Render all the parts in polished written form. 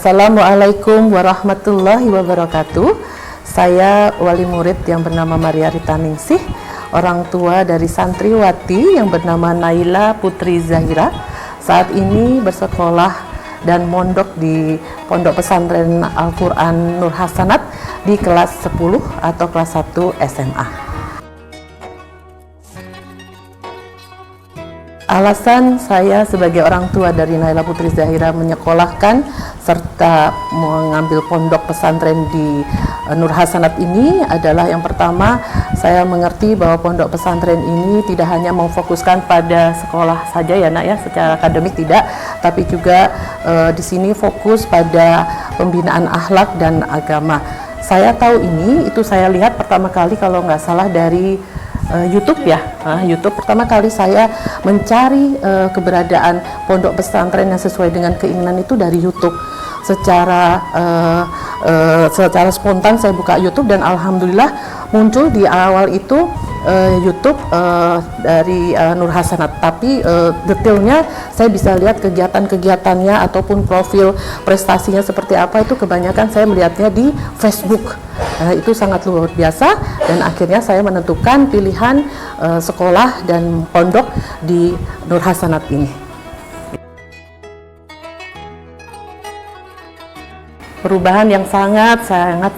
Assalamualaikum warahmatullahi wabarakatuh. Saya wali murid yang bernama Maria Rita Ningsih, orang tua dari santriwati yang bernama Naila Putri Zahira. Saat ini bersekolah dan mondok di Pondok Pesantren Al-Quran Nur Hasanat di kelas 10 atau kelas 1 SMA. Alasan saya sebagai orang tua dari Naila Putri Zahira menyekolahkan serta mengambil pondok pesantren di Nur Hasanat ini adalah yang pertama, saya mengerti bahwa pondok pesantren ini tidak hanya memfokuskan pada sekolah saja ya nak ya, secara akademik tidak, tapi juga di sini fokus pada pembinaan akhlak dan agama. Saya tahu ini, itu saya lihat pertama kali kalau nggak salah dari YouTube ya. YouTube pertama kali saya mencari keberadaan pondok pesantren yang sesuai dengan keinginan itu dari YouTube. Secara spontan saya buka YouTube dan alhamdulillah muncul di awal itu YouTube dari Nur Hasanat, tapi detailnya saya bisa lihat kegiatan-kegiatannya ataupun profil prestasinya seperti apa itu kebanyakan saya melihatnya di Facebook. Itu sangat luar biasa dan akhirnya saya menentukan pilihan sekolah dan pondok di Nur Hasanat ini. Perubahan yang sangat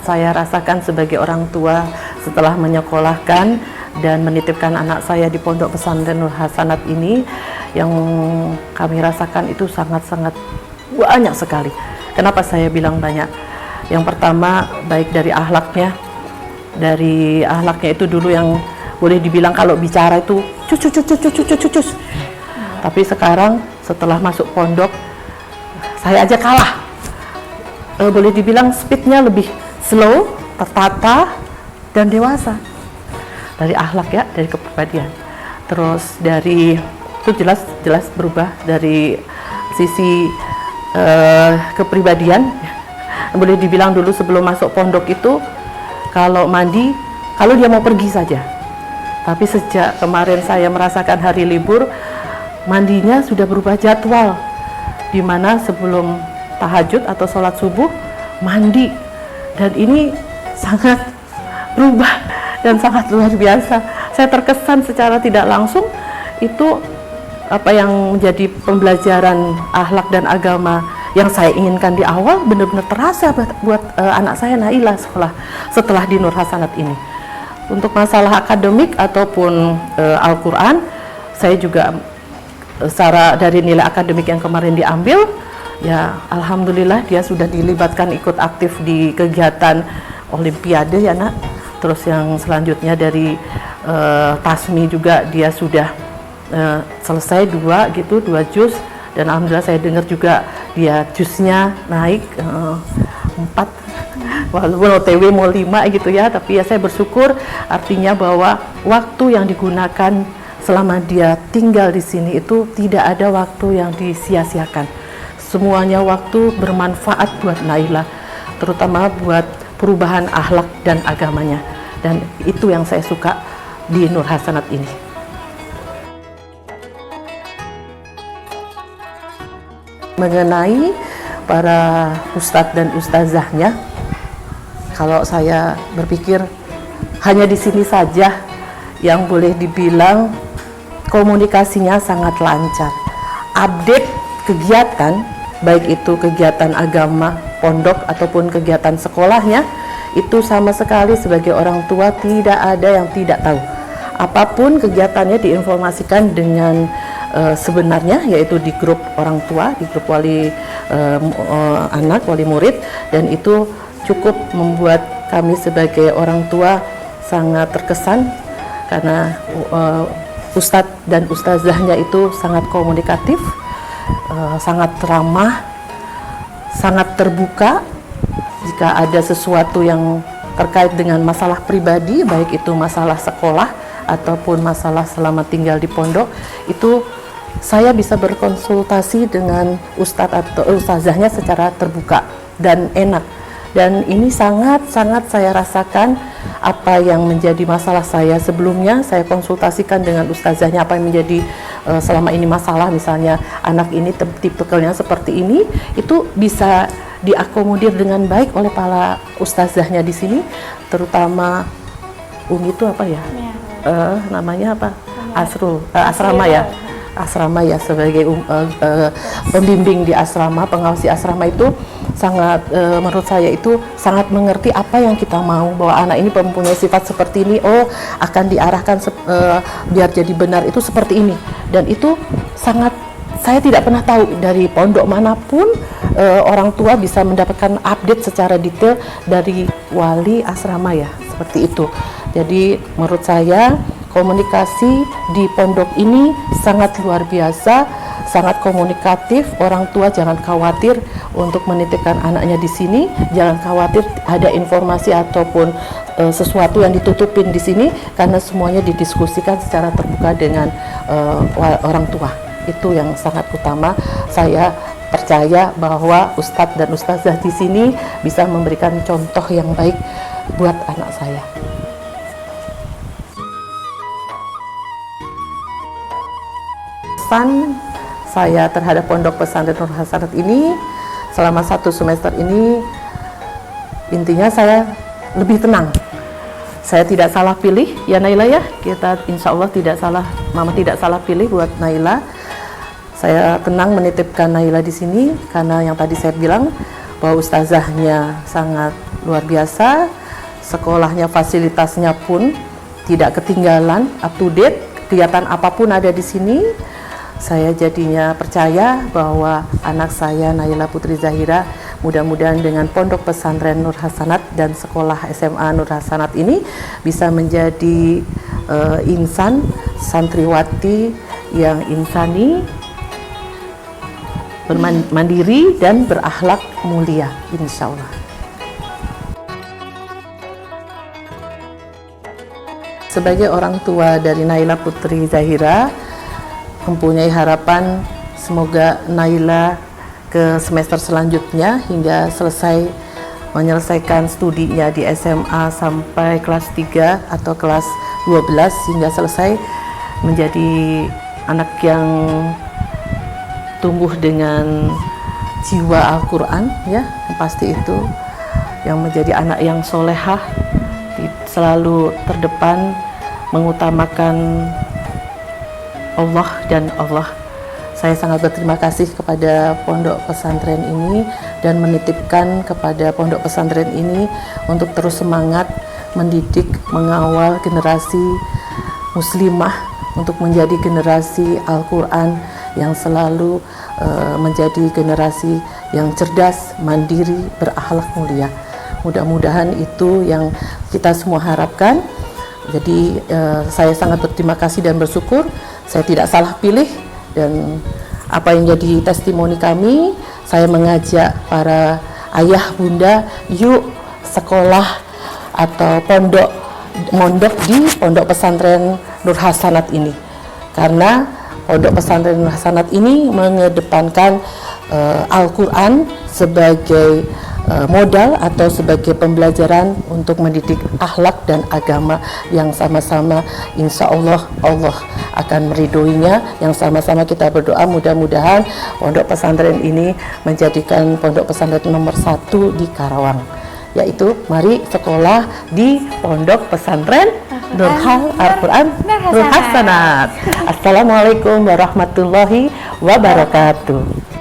saya rasakan sebagai orang tua setelah menyekolahkan dan menitipkan anak saya di Pondok Pesantren Nur Hasanat ini, yang kami rasakan itu sangat-sangat banyak sekali. Kenapa saya bilang banyak? Yang pertama, baik dari akhlaknya itu dulu yang boleh dibilang kalau bicara itu cus. Tapi sekarang setelah masuk pondok, saya aja kalah. Boleh dibilang speednya lebih slow, tertata, dan dewasa. Dari akhlak ya, dari kepribadian. Terus dari itu jelas berubah dari sisi kepribadian. Boleh dibilang dulu sebelum masuk pondok itu kalau mandi, kalau dia mau pergi saja. Tapi sejak kemarin saya merasakan hari libur, mandinya sudah berubah jadwal. Di mana sebelum tahajud atau sholat subuh mandi, dan ini sangat berubah dan sangat luar biasa. Saya terkesan secara tidak langsung itu apa yang menjadi pembelajaran akhlak dan agama yang saya inginkan di awal benar-benar terasa buat anak saya Naila setelah di Nur Hasanat ini. Untuk masalah akademik ataupun Al-Quran, saya juga secara dari nilai akademik yang kemarin diambil, ya alhamdulillah dia sudah dilibatkan ikut aktif di kegiatan olimpiade ya nak. Terus yang selanjutnya dari Tasmi juga dia sudah selesai 2 juz, dan alhamdulillah saya dengar juga dia juznya naik 4, walaupun OTW mau 5 gitu ya, tapi ya saya bersyukur artinya bahwa waktu yang digunakan selama dia tinggal di sini itu tidak ada waktu yang disia-siakan. Semuanya waktu bermanfaat buat Naila, terutama buat perubahan akhlak dan agamanya, dan itu yang saya suka di Nur Hasanat ini. Mengenai para ustadz dan ustazahnya, kalau saya berpikir hanya di sini saja yang boleh dibilang komunikasinya sangat lancar. Update kegiatan, baik itu kegiatan agama pondok ataupun kegiatan sekolahnya, itu sama sekali sebagai orang tua tidak ada yang tidak tahu. Apapun kegiatannya diinformasikan dengan sebenarnya, yaitu di grup orang tua, di grup wali anak, wali murid, dan itu cukup membuat kami sebagai orang tua sangat terkesan karena ustadz dan ustazahnya itu sangat komunikatif, sangat ramah, sangat terbuka. Jika ada sesuatu yang terkait dengan masalah pribadi, baik itu masalah sekolah ataupun masalah selama tinggal di pondok, itu saya bisa berkonsultasi dengan ustadz atau ustazahnya secara terbuka dan enak. Dan ini sangat-sangat saya rasakan apa yang menjadi masalah saya sebelumnya, saya konsultasikan dengan ustazahnya apa yang menjadi selama ini masalah, misalnya anak ini tipikalnya seperti ini, itu bisa diakomodir dengan baik oleh para ustazahnya di sini, terutama itu apa ya? Namanya apa? Asrama ya. Asrama ya, sebagai pembimbing di asrama, pengawasi asrama itu sangat menurut saya itu sangat mengerti apa yang kita mau, bahwa anak ini mempunyai sifat seperti ini, akan diarahkan biar jadi benar itu seperti ini. Dan itu sangat, saya tidak pernah tahu dari pondok manapun orang tua bisa mendapatkan update secara detail dari wali asrama ya, seperti itu. Jadi menurut saya komunikasi di pondok ini sangat luar biasa, sangat komunikatif. Orang tua jangan khawatir untuk menitipkan anaknya di sini, jangan khawatir ada informasi ataupun sesuatu yang ditutupin di sini, karena semuanya didiskusikan secara terbuka dengan orang tua. Itu yang sangat utama. Saya percaya bahwa ustadz dan ustazah di sini bisa memberikan contoh yang baik buat anak saya. Pesan saya terhadap Pondok Pesantren Nur Hasanat ini selama 1 semester ini, intinya saya lebih tenang. Saya tidak salah pilih ya Naila ya, kita insya Allah tidak salah, mama tidak salah pilih buat Naila. Saya tenang menitipkan Naila di sini karena yang tadi saya bilang bahwa ustazahnya sangat luar biasa, sekolahnya fasilitasnya pun tidak ketinggalan, up to date, kegiatan apapun ada di sini. Saya jadinya percaya bahwa anak saya Naila Putri Zahira mudah-mudahan dengan Pondok Pesantren Nur Hasanat dan Sekolah SMA Nur Hasanat ini bisa menjadi insan santriwati yang insani, mandiri dan berakhlak mulia, insya Allah. Sebagai orang tua dari Naila Putri Zahira, mempunyai harapan semoga Naila ke semester selanjutnya hingga selesai menyelesaikan studinya di SMA sampai kelas 3 atau kelas 12 hingga selesai menjadi anak yang tumbuh dengan jiwa Al-Quran ya, pasti itu yang menjadi anak yang solehah, selalu terdepan mengutamakan Allah dan Allah. Saya sangat berterima kasih kepada pondok pesantren ini dan menitipkan kepada pondok pesantren ini untuk terus semangat mendidik, mengawal generasi muslimah untuk menjadi generasi Al-Quran yang selalu menjadi generasi yang cerdas, mandiri, berakhlak mulia. Mudah-mudahan itu yang kita semua harapkan. Jadi saya sangat berterima kasih dan bersyukur saya tidak salah pilih, dan apa yang jadi testimoni kami, saya mengajak para ayah bunda, yuk sekolah atau mondok di Pondok Pesantren Nur Hasanat ini, karena Pondok Pesantren Nur Hasanat ini mengedepankan Al-Quran sebagai modal atau sebagai pembelajaran untuk mendidik akhlak dan agama yang sama-sama insya Allah Allah akan meridhoinya, yang sama-sama kita berdoa mudah-mudahan pondok pesantren ini menjadikan pondok pesantren nomor 1 di Karawang, yaitu mari sekolah di Pondok Pesantren Nur Al-Quran Nur Hasanat. Assalamualaikum warahmatullahi wabarakatuh.